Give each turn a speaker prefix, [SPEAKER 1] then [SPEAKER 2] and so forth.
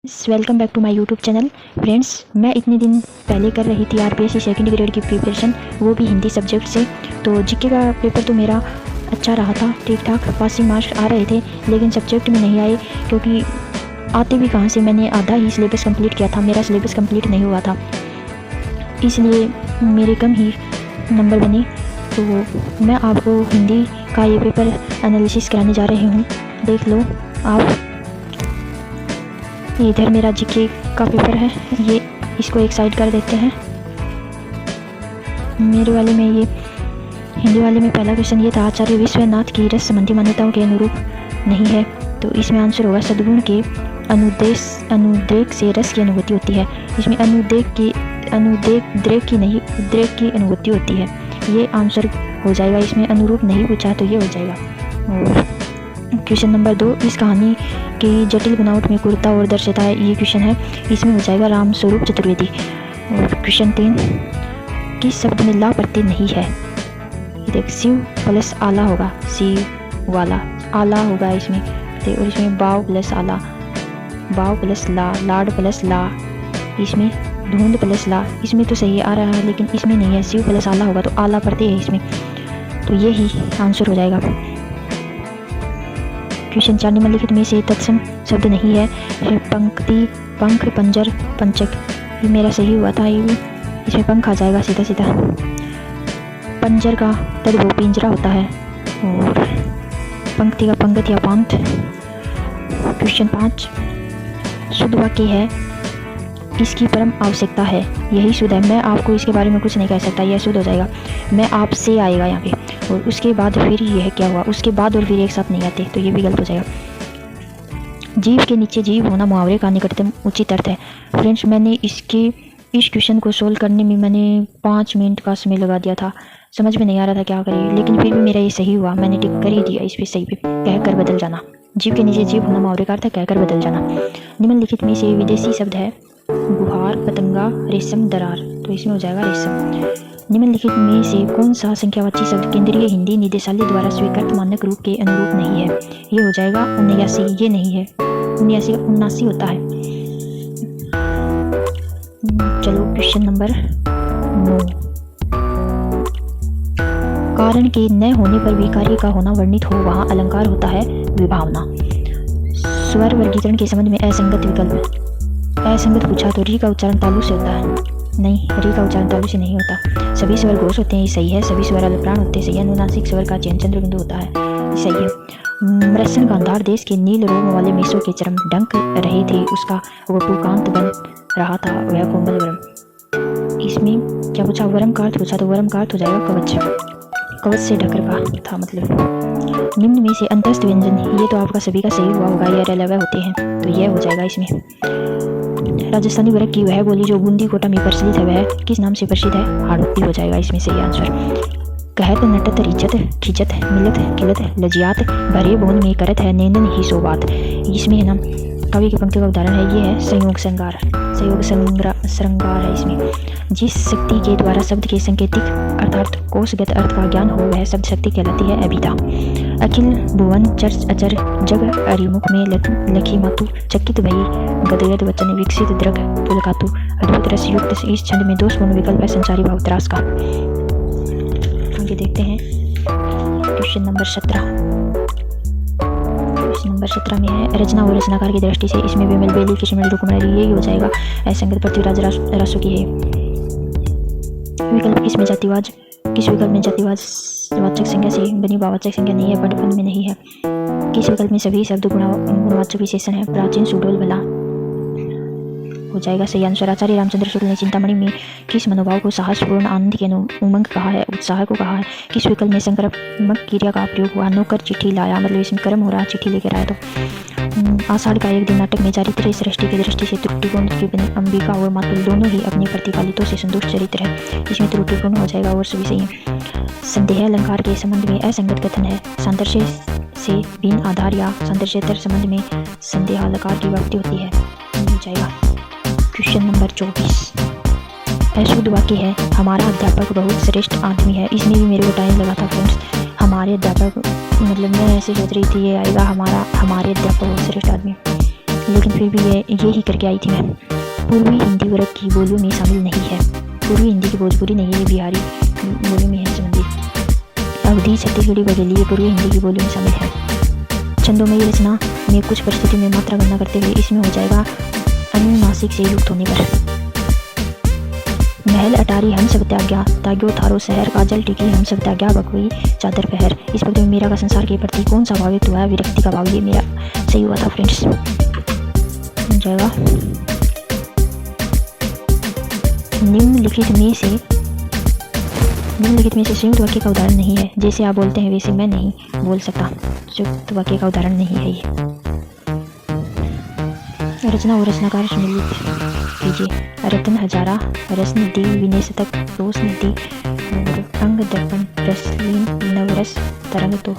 [SPEAKER 1] Welcome back to my YouTube channel. Friends, मैं इतने दिन पहले कर रही थी आरपीएससी सेकंड ग्रेड की प्रिपरेशन, वो भी हिंदी सब्जेक्ट से। तो जीके का पेपर तो मेरा अच्छा रहा था, ठीक ठाक पासिंग मार्क्स आ रहे थे, लेकिन सब्जेक्ट में नहीं आए क्योंकि आते भी कहाँ से, मैंने आधा ही सिलेबस कंप्लीट किया था, मेरा सिलेबस कंप्लीट नहीं हुआ था, इसलिए मेरे कम ही नंबर बने। तो मैं आपको हिंदी का ये पेपर एनालिसिस कराने जा रही हूँ, देख लो आप। इधर मेरा जीके का पेपर है, ये इसको एक साइड कर देते हैं। मेरे वाले में ये हिंदी वाले में पहला क्वेश्चन ये था, आचार्य विश्वनाथ की रस संबंधी मान्यताओं के अनुरूप नहीं है, तो इसमें आंसर होगा सद्गुण के अनुद्रेक से रस की अनुभूति होती है। इसमें अनुद्रेक की नहीं, उद्रेक की अनुभूति होती है, ये आंसर हो जाएगा। इसमें अनुरूप नहीं पूछा तो ये हो जाएगा। और क्वेश्चन नंबर 2, इस कहानी की जटिल बनावट में क्रूरता और दर्शाता है, ये क्वेश्चन है, इसमें हो जाएगा राम स्वरूप चतुर्वेदी। और क्वेश्चन 3, किस शब्द में ला प्रत्यय नहीं है, देख शिव प्लस आला होगा, शिव वाला आला होगा इसमें, और इसमें बाव प्लस आला, बाव प्लस ला, लाड प्लस ला, इसमें धुंध प्लस ला, इसमें तो सही आ रहा है लेकिन इसमें नहीं है, शिव प्लस आला होगा तो आला प्रत्यय है इसमें, तो ये ही आंसर हो जाएगा। क्वेश्चन 4, निम्नलिखित में से तत्सम शब्द नहीं है, पंक्ति पंख पंजर पंचक, ये मेरा सही हुआ था, ये भी इसमें पंख आ जाएगा सीधा सीधा। पंजर का तद्भव पिंजरा होता है, और पंक्ति का पंगत या पांत। क्वेश्चन 5, शुद्ध वाक्य है, इसकी परम आवश्यकता है, यही शुद्ध है, मैं आपको इसके बारे में कुछ नहीं कह सकता, यह शुद्ध हो जाएगा। मैं आपसे आएगा यहाँ पे, और उसके बाद फिर यह क्या हुआ, उसके बाद और फिर एक साथ नहीं आते, तो ये भी गलत हो जाएगा। जीव के नीचे जीव होना मुहावरे का निकटतम उचित अर्थ है। फ्रेंड्स, मैंने इस क्वेश्चन को सोल्व करने में मैंने 5 मिनट का समय लगा दिया था, समझ में नहीं आ रहा था क्या करें, लेकिन फिर भी मेरा ये सही हुआ, मैंने टिक कर ही दिया इस पे सही पे। कहकर बदल जाना, जीव के नीचे जीव होना मुहावरे का अर्थ है कहकर बदल जाना। निम्नलिखित में से विदेशी शब्द है, गुहार, पतंगा, रेशम, दरार, तो इसमें हो जाएगा रेशम। निम्नलिखित में से कौन सा संख्यावाची शब्द केंद्रीय हिंदी निदेशालय द्वारा स्वीकृत मानक रूप के अनुरूप नहीं है, ये हो जाएगा 79, ये नहीं है, 79 होता है। चलो क्वेश्चन नंबर 9, कारण के न होने पर भी कार्य का होना वर्णित हो, वहाँ अलंकार होता है विभावना। स्वर वर्गीकरण के संबंध में असंगत विकल्प, असंगत पूछा तो री का उच्चारण तालु से होता है, नहीं, री का उच्चारण तालु से नहीं होता। सभी स्वर घोष होते हैं, सही है। सभी स्वर अल्पप्राण होते हैं, सही है। अनुनासिक स्वर का चयन चंद्र बिंदु होता है, सही है। मृषण गांधार देश के नील रोम वाले मेसो के चरम डंक रहे थे, उसका वपुकांत बन रहा था वह कोमल वरम। इसमें क्या पूछा, वरम का अर्थ पूछा तो वरम का अर्थ हो जाएगा कवच, कवच से ढक रखा था मतलब। निम्न में से अंतस्थ व्यंजन, ये तो आपका सभी का सही हुआ होगा, ये रलवे होते हैं, तो यह हो जाएगा इसमें। राजस्थानी वर्ग की वह बोली जो बूंदी कोटा में प्रचलित है, वह किस नाम से प्रसिद्ध है, हाड़ौती हो जाएगा इसमें सही आंसर। कहत नटत रिचत खिचत मिलत किलत लजियात, भरे बोन में करत है नेंदन ही सो बात, इसमें है ना कवि की पंक्ति का उदाहरण है, ये है संयोग श्रृंगार, संयोग श्रृंगार है इसमें। जिस शक्ति के द्वारा शब्द के सांकेतिक अर्थात कोशगत अर्थ का ज्ञान हो, वह शब्द शक्ति कहलाती है अभिधा। अखिल भुवन चर्च अचर जग अरिमुख में लखी मातु, चकित भई गदगद वचन विकसित द्रग पुलकातु, अद्भुत रस युक्त इस छंद में दोषपूर्ण विकल्प है संचारी भाव त्रास का। आगे देखते हैं क्वेश्चन नंबर 17। क्वेश्चन नंबर 17 में है, रचना और रचनाकार की दृष्टि से इसमें विमल बेली कृष्ण रुक्मणी, यही हो जाएगा। असंगत पृथ्वीराज रासु की है। विकल्प किसमें जातिवाद, किस विकल्प में जातिवाद वाचक संज्ञा से बनी भाववाचक संज्ञा नहीं है, पटपन में नहीं है। किस विकल्प में सभी शब्द गुणवाचक विशेषण है, प्राचीन सुडोल भला हो जाएगा सही आंसर। आचार्य रामचंद्र शुक्ल ने चिंतामणि में किस मनोभाव को साहसपूर्ण आनंद के उमंग कहा है, उत्साह को कहा है। किस विकल्प में संक्रमक क्रिया का प्रयोग हुआ, नौकर चिट्ठी लाया, मतलब इसमें कर्म हो रहा है, चिट्ठी लेकर आया। तो आषाढ़ का एक दिन नाटक में चारित्र्य सृष्टि की दृष्टि से त्रुटिपूर्ण की अंबिका और मातुल दोनों ही अपने प्रतिपालितों से संतुष्ट चरित्र है, इसमें त्रुटिपूर्ण हो जाएगा और सभी सही है। संदेह अलंकार के संबंध में असंगत कथन है, सादृश्य से भिन्न आधार या सादृश्येतर संबंध में संदेह अलंकार की व्याप्ति होती है, हो जाएगा। क्वेश्चन नंबर 24, अशुद्ध वाक्य है, हमारा अध्यापक बहुत श्रेष्ठ आदमी है, इसमें भी मेरे को टाइम लगा था फ्रेंड्स। हमारे अध्यापक, मतलब मैं ऐसे सोच रही थी ये आएगा हमारे अध्यापक बहुत श्रेष्ठ आदमी, लेकिन फिर भी ये ही करके आई थी मैं। पूर्वी हिंदी वर्ग की बोलियों में शामिल नहीं है। पूर्वी हिंदी की भोजपुरी नहीं है, बिहारी बोलियों में है संबंधित। अवधी छत्तीसगढ़ी बघेली ये पूर्वी हिंदी की बोलियों में शामिल है। छंदोमयी रचना में कुछ परिस्थितियों में मात्रा गणना करते हुए इसमें हो जाएगा अनुनासिक से युक्त होने पर। महल अटारी हम सब त्याग्या, ताग्यो थारो शहर, काजल टिकी हम सब त्याग्या, बकवई चादर पहर। इस पद में मेरा का संसार के प्रति कौन सा भाव हुआ है? विरक्ति का भाव। ये मेरा सही हुआ था फ्रेंड्स। हो जाएगा निम्नलिखित में से संयुक्त वाक्य का उदाहरण नहीं है। जैसे आप बोलते हैं वैसे मैं नहीं बोल सकता। संयुक्त वाक्य का उदाहरण नहीं है ये। रचना और रचनाकार सम्मिलित कीजिए। रतन हजारा, रस नदी, विनय शतक, रोस नदी, अंग दर्पण, रसलीन, नवरस, तरंग तो